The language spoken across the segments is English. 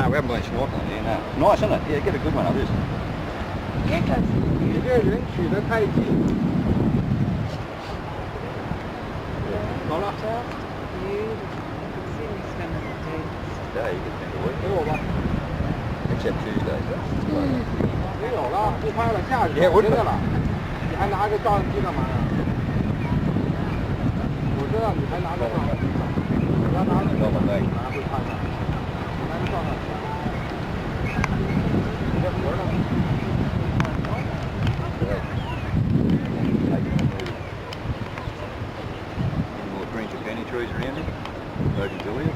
we haven't been snorkeling here, no. Nice, isn't it? Yeah, get a good one of this. 你这人取得太近。好了。Today you get spend a week. 给我吧。Except Tuesdays. 没有了，不拍了，下去。我知道了。你还拿个照相机干嘛呀？我知道你还拿个照相机。你要拿个照相机，拿会看看。拿个照相机。你这活呢？ More green penny trees around here. Bougainvillea.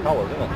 Colours, isn't it?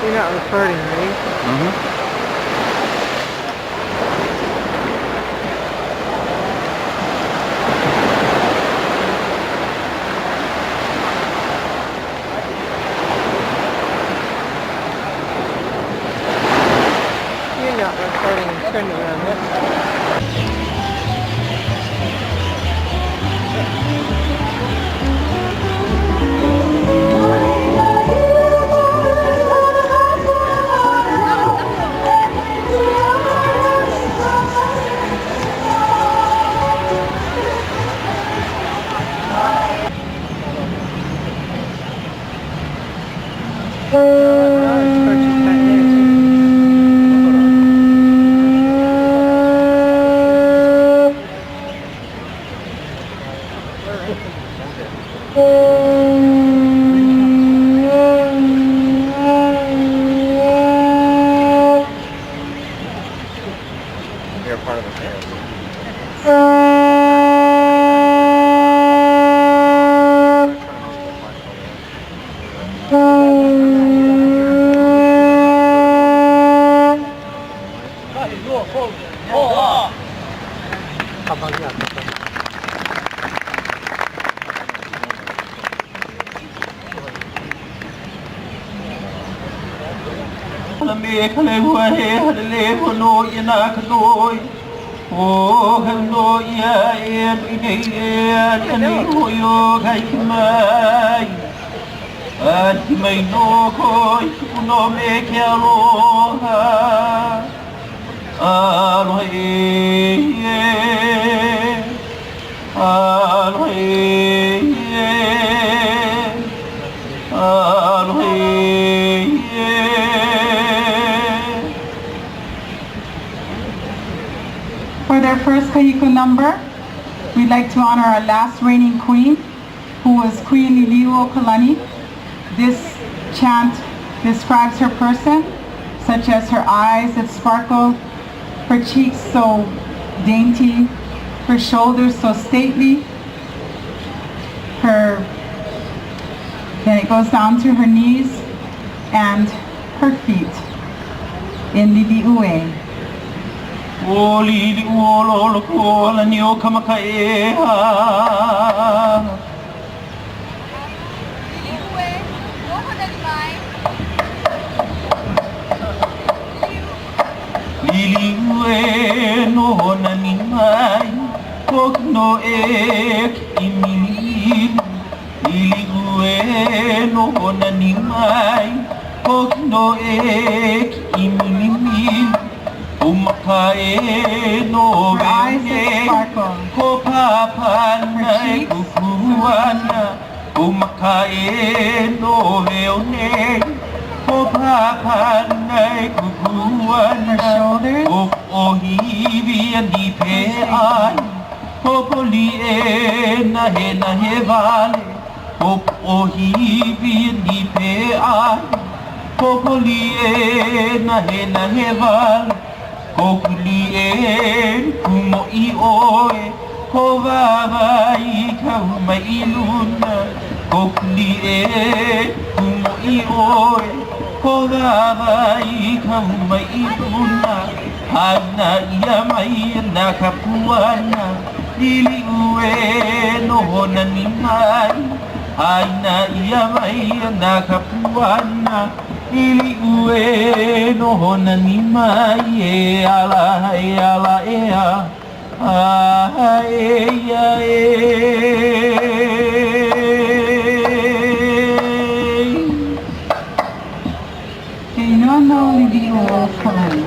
You're not recording, right? Mm-hmm. You're not recording. Turn around this way. You're part of the family. For their first Kahiko number, we'd like to honor our last reigning queen, who was Queen Liliuokalani Kalani. This chant describes her person, such as her eyes that sparkle, her cheeks so dainty, her shoulders so stately, then it goes down to her knees and her feet in Liliue. Oli olo ko la nio kamakae ha Liliue no na ni mai Kokno ek imilin Iligwe no honanimay Kokno ek imilin Umakae no vene Ko papanay kukuana Umakae no vene Ko papanay kukuana Ko ohibi andi pe ay Popoli na he vale Pop ohibi andi pe ay Popoli na he vale Kokulien kumo I oe Ko vavai kauma iluna Kokulien kumo I oe Ko vavai kauma iluna Hana ia mai na kapuana Lili ue no hona ni mai Hana ia mai na kapuana Ili ue no hona ni mai e ala e a e a e Inono Lidio Kalani.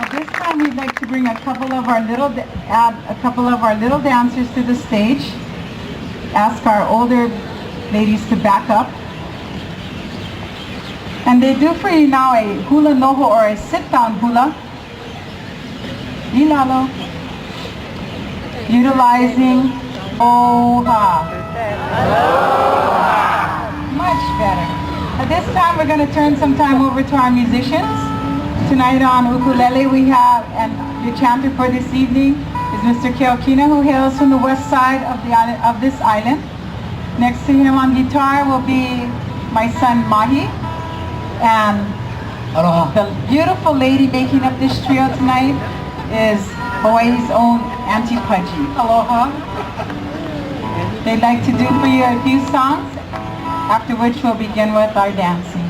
At this time, we'd like to bring a couple of our little dancers to the stage. Ask our older ladies to back up. And they do for you now a hula noho or a sit-down hula. Ilalo. Utilizing Oha. Much better. At this time, we're going to turn some time over to our musicians. Tonight on ukulele we have, and the chanter for this evening is Mr. Keokina, who hails from the west side of the island, of this island. Next to him on guitar will be my son Mahi, and the beautiful lady making up this trio tonight is Hawaii's own Auntie Pudgy. Aloha. They'd like to do for you a few songs, after which we'll begin with our dancing.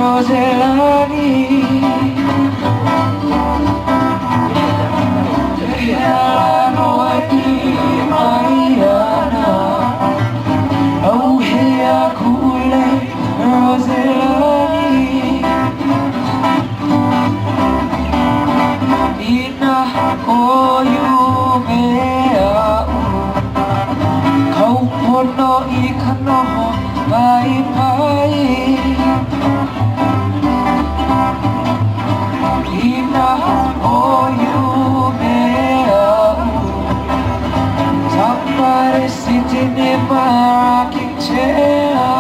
Roselani Noati Mariana Oh Hea Kule Roselani Ina Oyumea Kaupono Ikano Pai Pai Ina Oyumea Tapare Sitine Marakichea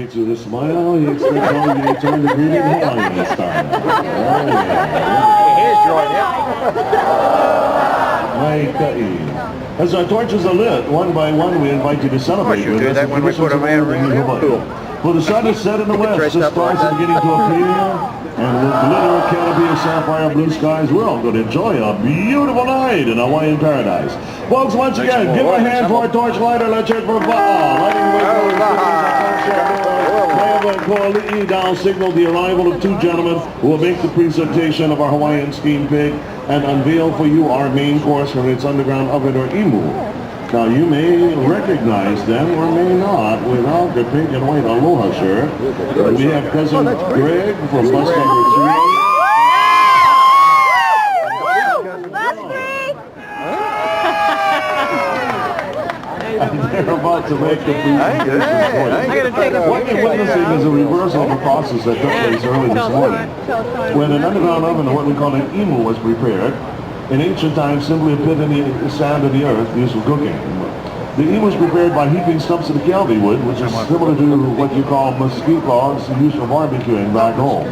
celebrates with a smile. He expects all of you to return to greeting Hawaiian style. Oh, yeah. Here's Jordan. As our torches are lit, one by one, we invite you to celebrate you with do us that the when we put a traditions of man New around Hawaii. here? For the sun is set in the west, Dressed the up like stars are that. beginning to appear, and with glitter canopy of sapphire blue skies, we're all going to enjoy a beautiful night in Hawaiian paradise. Folks, once again, give a hand for our torch lighter. Let's hear it for Ba'a. Lighting and Koali'i now signal the arrival of two gentlemen who will make the presentation of our Hawaiian steamed pig and unveil for you our main course from its underground oven or imu. Now you may recognize them or may not without the pink and white aloha shirt. We have cousin Greg from bus number 3. And they're about to make the presentation for you. What you're witnessing is a reversal of a process that took place early this morning. When an underground oven, or what we call an imu, was prepared, in ancient times simply a pit in the sand of the earth used for cooking. The imu was prepared by heaping stumps of the calvi wood, which is similar to what you call mesquite logs used for barbecuing back home.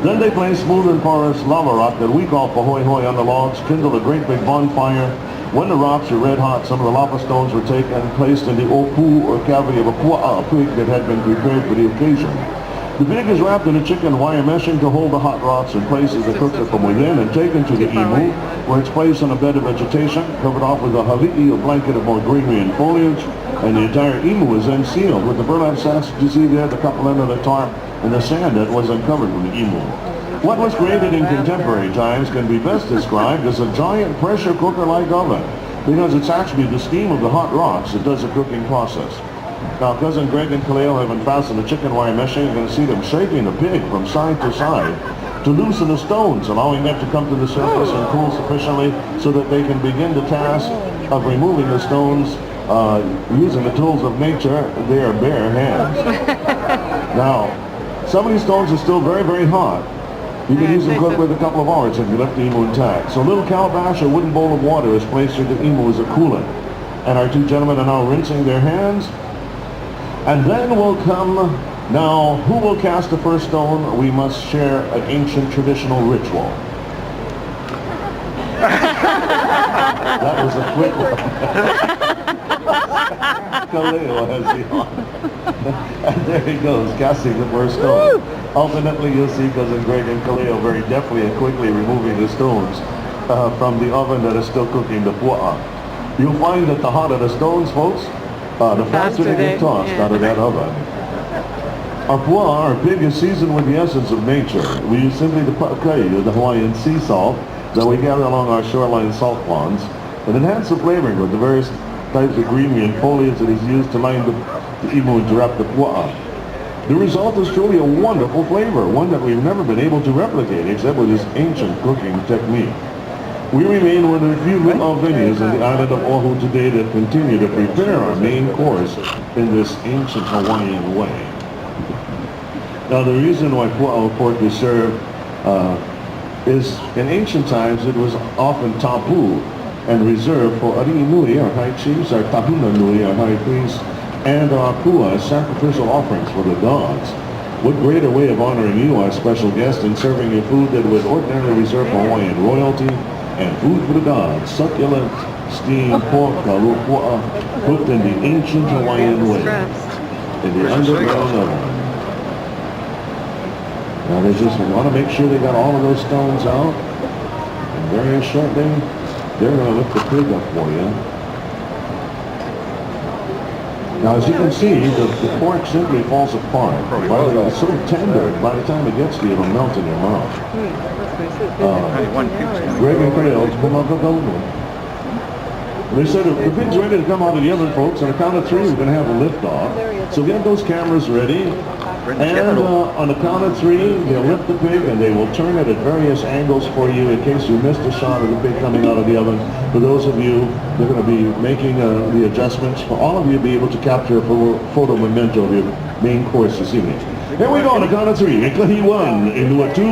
Then they place smooth and porous lava rock that we call pahoehoe on the logs, kindle a great big bonfire. When the rocks were red hot, some of the lava stones were taken and placed in the opu or cavity of a pua'a, a pig that had been prepared for the occasion. The pig is wrapped in a chicken wire meshing to hold the hot rocks in place as they cook it from within and taken to the imu, where it's placed on a bed of vegetation, covered off with a hali'i, a blanket of more greenery and foliage, and the entire imu is then sealed with the burlap sacks you see there, the couple end of the tarp, and the sand that was uncovered from the imu. What was created in contemporary times can be best described as a giant pressure cooker-like oven, because it's actually the steam of the hot rocks that does the cooking process. Now, cousin Greg and Kaleo have unfastened the chicken wire meshing. You're going to see them shaking the pig from side to side to loosen the stones, allowing them to come to the surface and cool sufficiently so that they can begin the task of removing the stones using the tools of nature, their bare hands. Now, some of these stones are still very, very hot. You can use them cook with a couple of hours if you left the imu intact. So a little calabash, a wooden bowl of water is placed through the imu as a coolant. And our two gentlemen are now rinsing their hands. And then will come, now, who will cast the first stone? We must share an ancient traditional ritual. That was a quick one. Kaleo has the honor. And there he goes, casting the first stone. Ultimately, you'll see cousin Greg and Kaleo very deftly and quickly removing the stones from the oven that is still cooking the pua'a. You'll find that the hotter the stones, folks, the faster they get tossed out of that oven. Our pua'a, our pig, is seasoned with the essence of nature. We use simply the pakai, the Hawaiian sea salt, that we gather along our shoreline salt ponds, and enhance the flavoring with the various types of greenery and foliage that is used to line the imu and to wrap the pua'a. The result is truly a wonderful flavor, one that we've never been able to replicate except with this ancient cooking technique. We remain one of the few little venues on the island of Oahu today that continue to prepare our main course in this ancient Hawaiian way. Now the reason why pua'a pork is served is in ancient times it was often taboo and reserved for ari'i nui, our high chiefs, our tahuna nui, our high priests, and our pua as sacrificial offerings for the gods. What greater way of honoring you, our special guest, in serving you food that would ordinarily reserve for Hawaiian royalty and food for the gods, succulent steamed pork kalupua, cooked in the ancient Hawaiian way, in the underground oven. Now they just want to make sure they got all of those stones out, and very shortly they're going to lift the pig up for you. Now, as you can see, the pork simply falls apart. It's so tender, by the time it gets to you, it'll melt in your mouth. Greg and Crails, come up with over. They said the pig's ready to come out of the oven, folks. On the count of 3, we're going to have a lift off. So get those cameras ready. And on the count of 3, they'll lift the pig and they will turn it at various angles for you in case you missed a shot of the pig coming out of the oven. For those of you, they're going to be making the adjustments for all of you to be able to capture a photo memento of your main course this evening. Here we go on the count of 3. Ikahi 1, into a 2.